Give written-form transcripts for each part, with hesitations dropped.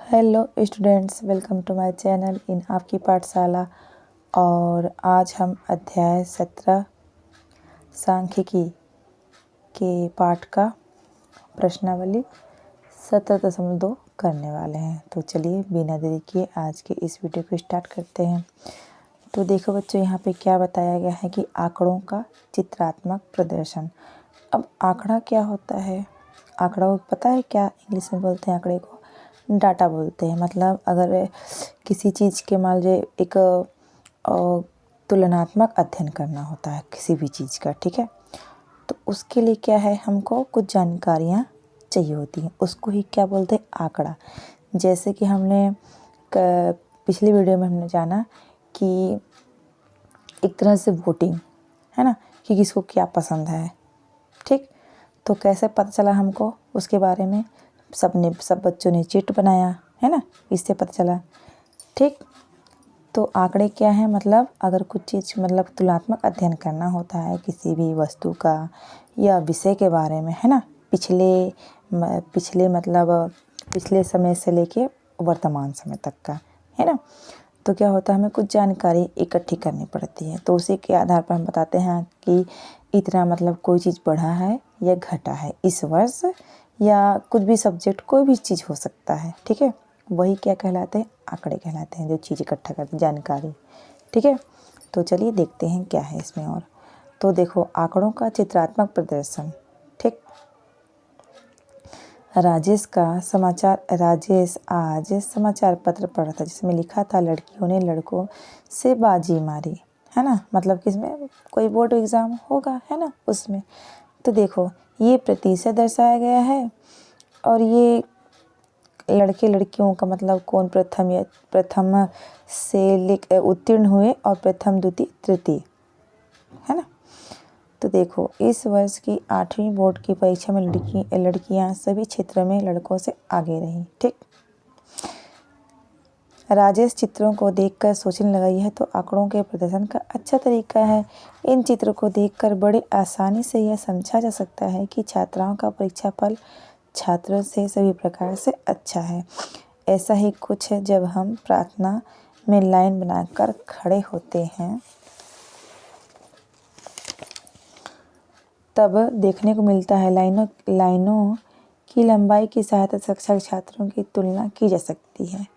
Hello students, welcome to my channel in Aapki Pathshala. और आज हम अध्याय 17 सांख्यिकी के पाठ का प्रश्नावली 17.2 करने वाले हैं। तो चलिए बिना देरी किए आज के इस वीडियो को स्टार्ट करते हैं। तो देखो बच्चों, यहाँ पे क्या बताया गया है कि आंकड़ों का चित्रात्मक प्रदर्शन। अब आंकड़ा क्या होता है? आंकड़ा को पता है क्या इंग्लिश में बोलते हैं? आंकड़े को डाटा बोलते हैं। मतलब अगर किसी चीज़ के मान लीजिए एक तुलनात्मक अध्ययन करना होता है किसी भी चीज़ का, ठीक है, तो उसके लिए क्या है, हमको कुछ जानकारियाँ चाहिए होती हैं, उसको ही क्या बोलते हैं? आंकड़ा। जैसे कि हमने पिछली वीडियो में हमने जाना कि एक तरह से वोटिंग है ना, कि किसको क्या पसंद है, ठीक। तो कैसे पता चला हमको उसके बारे में? सब बच्चों ने चिट बनाया है ना, इससे पता चला, ठीक। तो आंकड़े क्या है? मतलब अगर कुछ चीज़ मतलब तुलनात्मक अध्ययन करना होता है किसी भी वस्तु का या विषय के बारे में, है ना, पिछले समय से लेके वर्तमान समय तक का, है ना। तो क्या होता है, हमें कुछ जानकारी इकट्ठी करनी पड़ती है। तो उसी के आधार पर हम बताते हैं कि इतना मतलब कोई चीज़ बढ़ा है या घटा है इस वर्ष, या कुछ भी सब्जेक्ट, कोई भी चीज़ हो सकता है, ठीक है। वही क्या कहलाते हैं? आंकड़े कहलाते हैं, जो चीज़ इकट्ठा करते, जानकारी, ठीक है। तो चलिए देखते हैं क्या है इसमें। और तो देखो, आंकड़ों का चित्रात्मक प्रदर्शन, ठीक। राजेश आज समाचार पत्र पढ़ा था जिसमें लिखा था लड़कियों ने लड़कों से बाजी मारी, है ना। मतलब किसमें? कोई बोर्ड एग्ज़ाम होगा, है ना, उसमें। तो देखो, ये प्रतिशत दर्शाया गया है और ये लड़के लड़कियों का मतलब कौन प्रथम से उत्तीर्ण हुए और प्रथम द्वितीय तृतीय, है ना। तो देखो, इस वर्ष की 8वीं बोर्ड की परीक्षा में लड़कियां सभी क्षेत्रों में लड़कों से आगे रही, ठीक। राजेश चित्रों को देखकर सोचने लगा, यह तो आंकड़ों के प्रदर्शन का अच्छा तरीका है। इन चित्रों को देखकर बड़ी आसानी से यह समझा जा सकता है कि छात्राओं का परीक्षा फल छात्रों से सभी प्रकार से अच्छा है। ऐसा ही कुछ है जब हम प्रार्थना में लाइन बनाकर खड़े होते हैं, तब देखने को मिलता है लाइनों की लंबाई की सहायता से अक्षर छात्रों की तुलना की जा सकती है।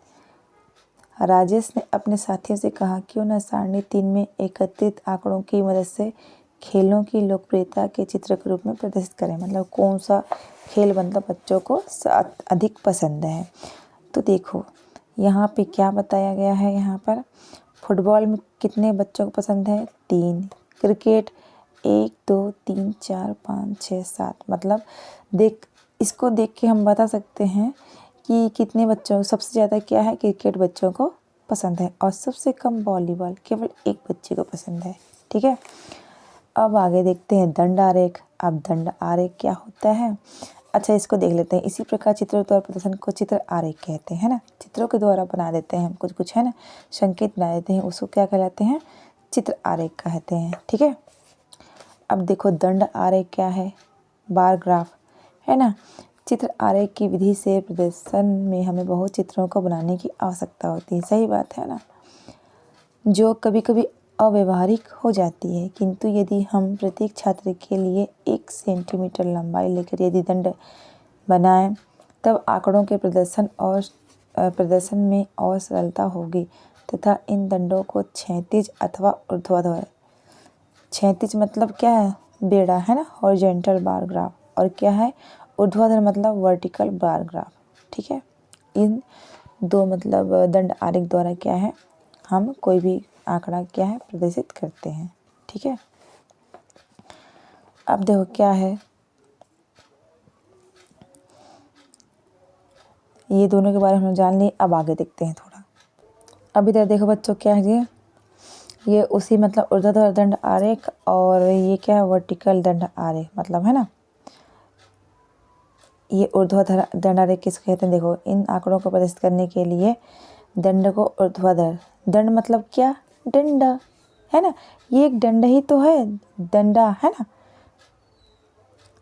राजेश ने अपने साथियों से कहा, क्यों न सारणी 3 में एकत्रित आंकड़ों की मदद से खेलों की लोकप्रियता के चित्र के रूप में प्रदर्शित करें। मतलब कौन सा खेल मतलब बच्चों को अधिक पसंद है। तो देखो, यहाँ पे क्या बताया गया है। यहाँ पर फुटबॉल में कितने बच्चों को पसंद है? 3। क्रिकेट 1 2 3 4 5 6 7। मतलब इसको देख के हम बता सकते हैं कि कितने बच्चों, सबसे ज़्यादा क्या है, क्रिकेट बच्चों को पसंद है और सबसे कम वॉलीबॉल केवल एक बच्चे को पसंद है, ठीक है। अब आगे देखते हैं दंड आरेख। अब दंड आरेख क्या होता है? अच्छा, इसको देख लेते हैं। इसी प्रकार चित्रों द्वारा प्रदर्शन को चित्र आरेख कहते हैं ना। चित्रों के द्वारा बना देते हैं हम कुछ है ना, संकेत बना देते हैं, उसको क्या कहलाते हैं? चित्र आरेख कहते हैं, ठीक है। अब देखो, दंड आरेख क्या है? बार ग्राफ, है ना। चित्र आरेख की विधि से प्रदर्शन में हमें बहुत चित्रों को बनाने की आवश्यकता होती है। सही बात है ना, जो कभी कभी अव्यवहारिक हो जाती है। किंतु यदि हम प्रत्येक छात्र के लिए 1 सेंटीमीटर लंबाई लेकर यदि दंड बनाएं, तब आंकड़ों के प्रदर्शन में और सरलता होगी तथा इन दंडों को क्षैतिज अथवा ऊर्ध्वाधर, क्षैतिज मतलब क्या है? बेड़ा, है ना, हॉरिजॉन्टल बार ग्राफ, और क्या है? ऊर्ध्वाधर मतलब वर्टिकल बार ग्राफ, ठीक है। इन दो मतलब दंड आरेख द्वारा क्या है, हम कोई भी आंकड़ा क्या है प्रदर्शित करते हैं, ठीक है। अब देखो क्या है, ये दोनों के बारे में हम जान लिए। अब आगे देखते हैं थोड़ा। अब इधर देखो बच्चों, क्या है ये उसी मतलब ऊर्ध्वाधर दंड आरेख, और ये क्या है? वर्टिकल दंड आरेख, मतलब है ना। ये ऊर्ध्वाधर दंड आरेख किसको कहते हैं? देखो, इन आंकड़ों को प्रदर्शित करने के लिए दंड को ऊर्ध्वाधर, दंड मतलब क्या? डंडा, है ना। ये एक डंडा ही तो है, डंडा, है ना,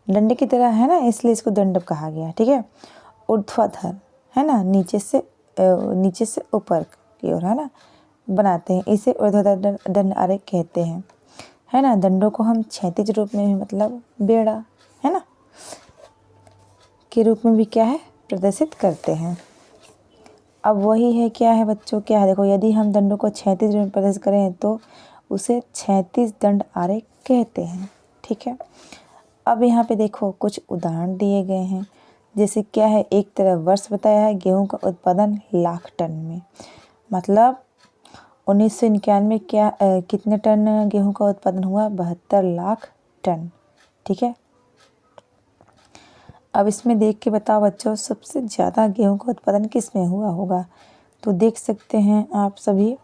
डंडे की तरह, है ना, इसलिए इसको दंड कहा गया, ठीक है। ऊर्ध्वाधर, है ना, नीचे से नीचे से ऊपर की ओर, है ना, बनाते हैं। इसे ऊर्ध्वाधर दंड आरेख कहते हैं, है ना। दंडों को हम क्षैतिज रूप में भी, मतलब बेड़ा, है ना, के रूप में भी क्या है, प्रदर्शित करते हैं। अब वही है, क्या है बच्चों, क्या है, देखो, यदि हम दंडों को क्षैतिज रूप में प्रदर्शित करें तो उसे क्षैतिज दंड आरेख कहते हैं, ठीक है। अब यहाँ पे देखो कुछ उदाहरण दिए गए हैं, जैसे क्या है, एक तरफ वर्ष बताया है, गेहूं का उत्पादन लाख टन में, मतलब 1991 क्या कितने टन गेहूं का उत्पादन हुआ, 72 लाख टन, ठीक है। अब इसमें देख के बताओ बच्चों, सबसे ज़्यादा गेहूं का उत्पादन किस में हुआ होगा। तो देख सकते हैं आप सभी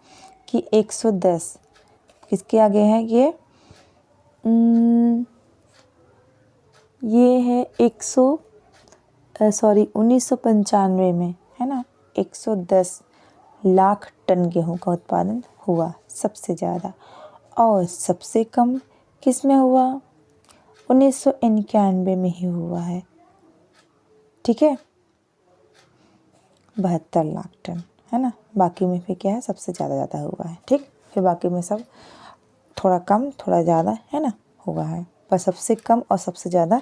कि 110 किसके आगे है, ये है 1995 में, है ना, 110 लाख टन गेहूं का उत्पादन हुआ सबसे ज़्यादा। और सबसे कम किस में हुआ, 1991 में ही हुआ है, ठीक है, 72 लाख टन, है ना। बाकी में फिर क्या है, सबसे ज़्यादा हुआ है, ठीक। फिर बाकी में सब थोड़ा कम थोड़ा ज़्यादा, है ना, हुआ है। पर सबसे कम और सबसे ज़्यादा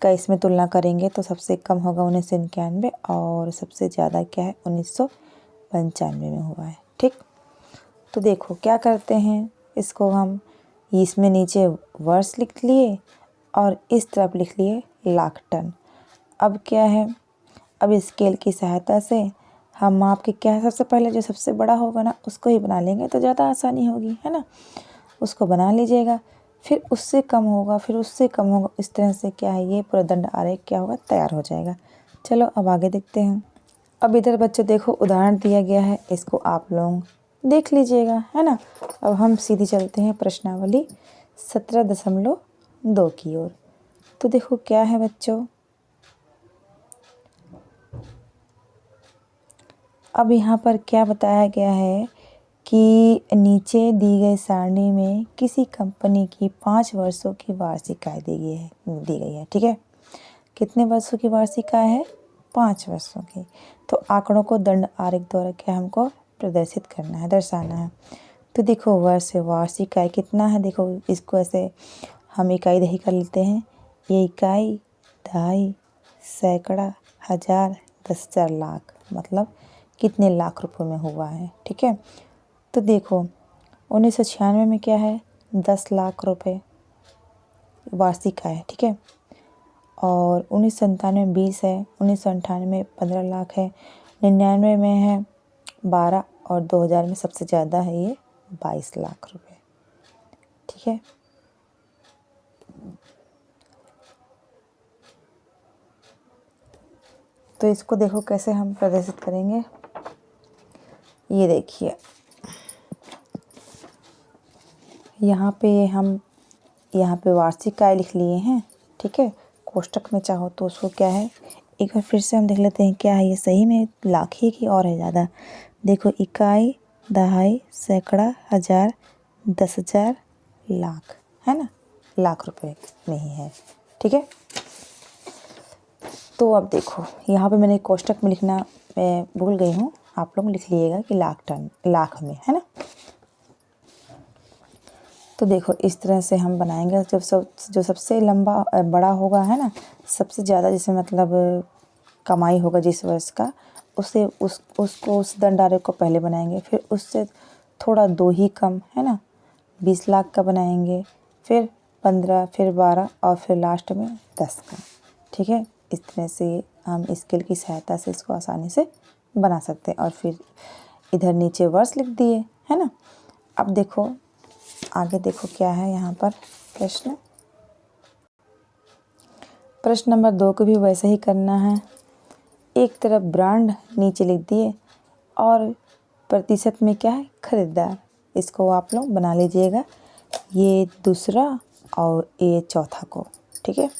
का इसमें तुलना करेंगे तो सबसे कम होगा 1991 और सबसे ज़्यादा क्या है, 1995 में हुआ है, ठीक। तो देखो क्या करते हैं, इसको हम इसमें नीचे वर्ष लिख लिए और इस तरफ लिख लिए लाख टन। अब क्या है, अब स्केल की सहायता से हम माप के क्या है, सबसे पहले जो सबसे बड़ा होगा ना उसको ही बना लेंगे तो ज़्यादा आसानी होगी, है ना। उसको बना लीजिएगा, फिर उससे कम होगा, फिर उससे कम होगा, इस तरह से क्या है, ये पूरा दंड आरेख क्या होगा, तैयार हो जाएगा। चलो अब आगे देखते हैं। अब इधर बच्चों देखो उदाहरण दिया गया है, इसको आप लोग देख लीजिएगा, है ना। अब हम सीधी चलते हैं प्रश्नावली 17.2 की ओर। तो देखो क्या है बच्चों, अब यहाँ पर क्या बताया गया है कि नीचे दी गई सारणी में किसी कंपनी की 5 वर्षों की वार्षिक आय दी गई है, ठीक है। कितने वर्षों की वार्षिक आय है, 5 वर्षों की। तो आंकड़ों को दंड आरेख द्वारा क्या हमको प्रदर्शित करना है, दर्शाना है। तो देखो वर्ष है, वार्षिक आय कितना है, देखो इसको ऐसे हम इकाई दही कर लेते हैं, ये इकाई, दहाई, सैकड़ा, हज़ार, 10,000, लाख, मतलब कितने लाख रुपए में हुआ है, ठीक है। तो देखो 1996 में क्या है, 10 लाख रुपए वार्षिक आय, ठीक है। और 1997 में 20 है, 1998 में 15 लाख है, 99 में है 12 और 2000 में सबसे ज़्यादा है ये 22 लाख रुपए, ठीक है। तो इसको देखो कैसे हम प्रदर्शित करेंगे, ये देखिए यहाँ पे वार्षिक आय लिख लिए हैं, ठीक है। कोष्टक में चाहो तो उसको क्या है, एक बार फिर से हम देख लेते हैं क्या है, ये सही में लाख ही की और है ज़्यादा। देखो इकाई, दहाई, सैकड़ा, हज़ार, 10,000, लाख, है ना, लाख रुपए में ही है, ठीक है। तो अब देखो यहाँ पे मैंने कोष्टक में लिखना मैं भूल गई हूँ, आप लोग लिख लीजिएगा कि लाख में, है ना। तो देखो इस तरह से हम बनाएंगे, जो सबसे लंबा बड़ा होगा, है ना, सबसे ज़्यादा जिसमें मतलब कमाई होगा जिस वर्ष का, उसको उस दंड आरेख को पहले बनाएंगे, फिर उससे थोड़ा 2 ही कम, है ना, 20 लाख का बनाएंगे, फिर 15, फिर 12 और फिर लास्ट में 10 का, ठीक है। इस तरह से हम स्केल की सहायता से इसको आसानी से बना सकते हैं। और फिर इधर नीचे वर्ष लिख दिए, है ना। अब देखो आगे देखो क्या है यहाँ पर प्रश्न नंबर 2 को भी वैसे ही करना है। एक तरफ ब्रांड नीचे लिख दिए और प्रतिशत में क्या है, खरीदार, इसको आप लोग बना लीजिएगा, ये दूसरा और ये चौथा को, ठीक है,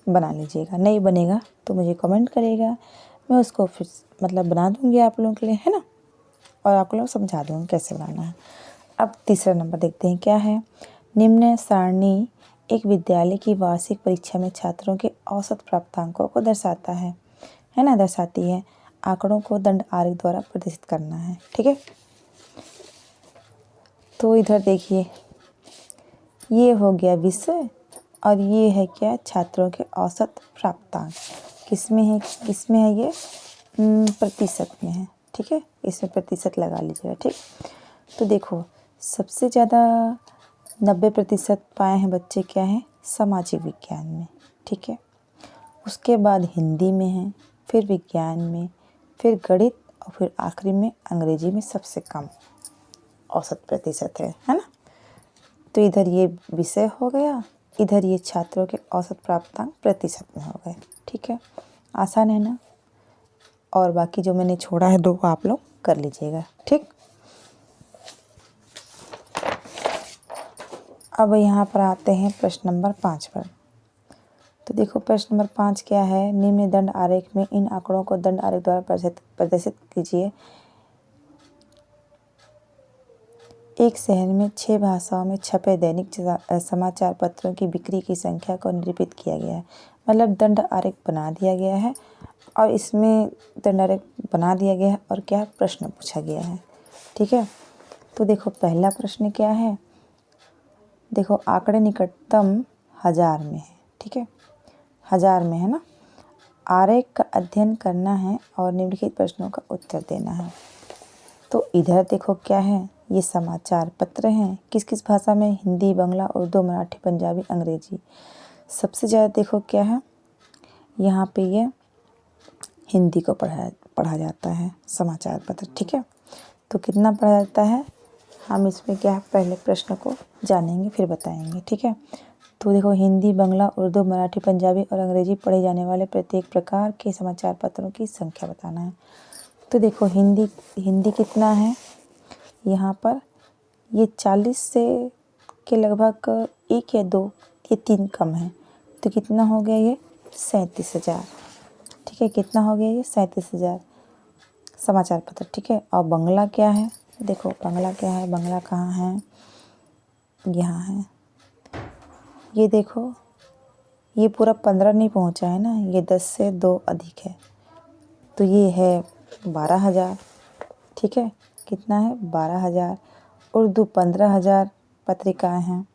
बना लीजिएगा। नहीं बनेगा तो मुझे कमेंट करेगा, मैं उसको फिर मतलब बना दूँगी आप लोगों के लिए, है ना, और आप लोग समझा दूँगी कैसे बनाना है। अब तीसरा नंबर देखते हैं क्या है। निम्न सारणी एक विद्यालय की वार्षिक परीक्षा में छात्रों के औसत प्राप्तांकों को दर्शाता है ना, दर्शाती है। आंकड़ों को दंड आरेख द्वारा प्रदर्शित करना है। ठीक है, तो इधर देखिए, ये हो गया विषय और ये है क्या, छात्रों के औसत प्राप्तांक। किसमें है ये, प्रतिशत में है। ठीक है, इसमें प्रतिशत लगा लीजिएगा। ठीक, तो देखो सबसे ज़्यादा 90% पाए हैं बच्चे क्या हैं, सामाजिक विज्ञान में। ठीक है, उसके बाद हिंदी में है, फिर विज्ञान में, फिर गणित और फिर आखिरी में अंग्रेजी में सबसे कम औसत प्रतिशत है ना। तो इधर ये विषय हो गया, इधर ये छात्रों के औसत प्राप्तांक प्रतिशत में हो गए। ठीक है, आसान है ना। और बाकी जो मैंने छोड़ा है 2 आप लोग कर लीजिएगा। ठीक, अब यहाँ पर आते हैं प्रश्न नंबर 5 पर। तो देखो प्रश्न नंबर 5 क्या है, निम्न दंड आरेख में इन आंकड़ों को दंड आरेख द्वारा प्रदर्शित कीजिए। एक शहर में 6 भाषाओं में छपे दैनिक समाचार पत्रों की बिक्री की संख्या को निरूपित किया गया है। मतलब दंड आरेख बना दिया गया है और इसमें दंड आरेख बना दिया गया है और क्या प्रश्न पूछा गया है। ठीक है, तो देखो पहला प्रश्न क्या है, देखो आंकड़े निकटतम 1000 में है। ठीक है, 1000 में है ना। आरेख का अध्ययन करना है और निम्नलिखित प्रश्नों का उत्तर देना है। तो इधर देखो क्या है, ये समाचार पत्र हैं किस किस भाषा में, हिंदी, बांग्ला, उर्दू, मराठी, पंजाबी, अंग्रेजी। सबसे ज़्यादा देखो क्या है, यहाँ पे ये हिंदी को पढ़ा जाता है समाचार पत्र। ठीक है, तो कितना पढ़ा जाता है, हम इसमें क्या है पहले प्रश्न को जानेंगे फिर बताएंगे। ठीक है, तो देखो हिंदी, बांग्ला, उर्दू, मराठी, पंजाबी और अंग्रेजी पढ़े जाने वाले प्रत्येक प्रकार के समाचार पत्रों की संख्या बताना है। तो देखो हिंदी कितना है, यहाँ पर ये 40 से के लगभग 1 या 2 ये 3 कम है, तो कितना हो गया ये 37,000। ठीक है, कितना हो गया ये 37,000 समाचार पत्र। ठीक है, और बांग्ला क्या है, देखो बांग्ला क्या है, बांग्ला कहाँ है, यहाँ है। ये देखो ये पूरा 15 नहीं पहुँचा है ना, ये 10 से 2 अधिक है, तो ये है 12,000। ठीक है, कितना है 12,000। उर्दू 15,000 पत्रिकाएं हैं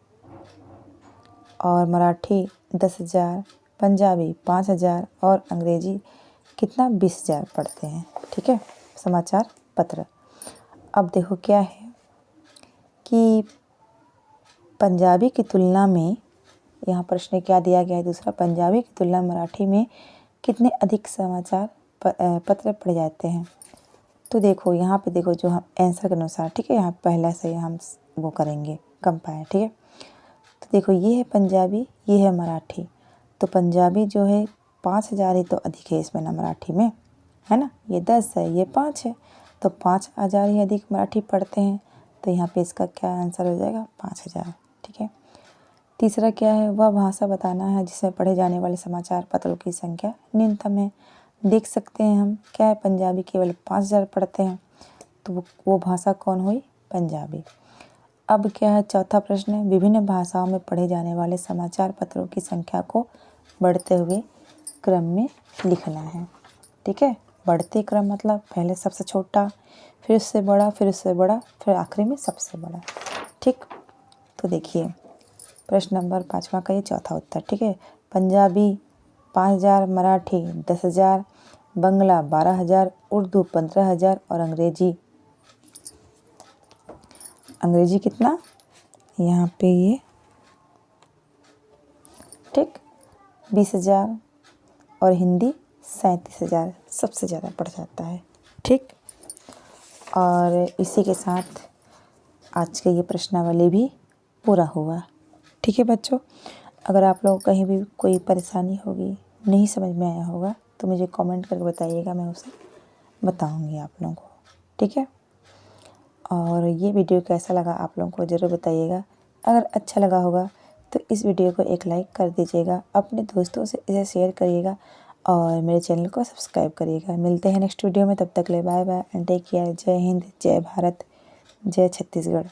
और मराठी 10,000, पंजाबी 5,000 और अंग्रेजी कितना 20,000 पढ़ते हैं। ठीक है, समाचार पत्र। अब देखो क्या है कि पंजाबी की तुलना में, यहाँ प्रश्न क्या दिया गया है दूसरा, पंजाबी की तुलना मराठी में कितने अधिक समाचार पत्र पढ़े जाते हैं। तो देखो यहाँ पे देखो जो हम आंसर के अनुसार, ठीक है, यहाँ पहला से हम वो करेंगे कंपेयर। ठीक है, तो देखो ये है पंजाबी, ये है मराठी, तो पंजाबी जो है 5,000 ही तो अधिक है इसमें ना मराठी में, है ना। ये 10 है, ये 5 है, तो 5,000 ही अधिक मराठी पढ़ते हैं, तो यहाँ पे इसका क्या आंसर हो जाएगा 5,000। ठीक है, तीसरा क्या है, वह भाषा बताना है जिसमें पढ़े जाने वाले समाचार पत्रों की संख्या न्यूनतम है। देख सकते हैं हम क्या है, पंजाबी केवल 5,000 पढ़ते हैं, तो वो भाषा कौन हुई, पंजाबी। अब क्या है चौथा प्रश्न है, विभिन्न भाषाओं में पढ़े जाने वाले समाचार पत्रों की संख्या को बढ़ते हुए क्रम में लिखना है। ठीक है, बढ़ते क्रम मतलब पहले सबसे छोटा, फिर उससे बड़ा, फिर उससे बड़ा, फिर आखिरी में सबसे बड़ा। ठीक, तो देखिए प्रश्न नंबर 5वां का ये चौथा उत्तर। ठीक है, पंजाबी 5,000, मराठी 10,000, बांग्ला 12,000, उर्दू 15,000 और अंग्रेजी कितना, यहाँ पे ये ठीक 20,000 और हिंदी 37,000 सबसे ज़्यादा पड़ जाता है। ठीक, और इसी के साथ आज के ये प्रश्नावली भी पूरा हुआ। ठीक है बच्चों, अगर आप लोग कहीं भी कोई परेशानी होगी, नहीं समझ में आया होगा, तो मुझे कमेंट करके बताइएगा, मैं उसे बताऊंगी आप लोगों को। ठीक है, और ये वीडियो कैसा लगा आप लोगों को ज़रूर बताइएगा। अगर अच्छा लगा होगा तो इस वीडियो को एक लाइक कर दीजिएगा, अपने दोस्तों से इसे शेयर करिएगा और मेरे चैनल को सब्सक्राइब करिएगा। मिलते हैं नेक्स्ट वीडियो में, तब तक ले bye bye and take care. जय हिंद, जय भारत, जय छत्तीसगढ़।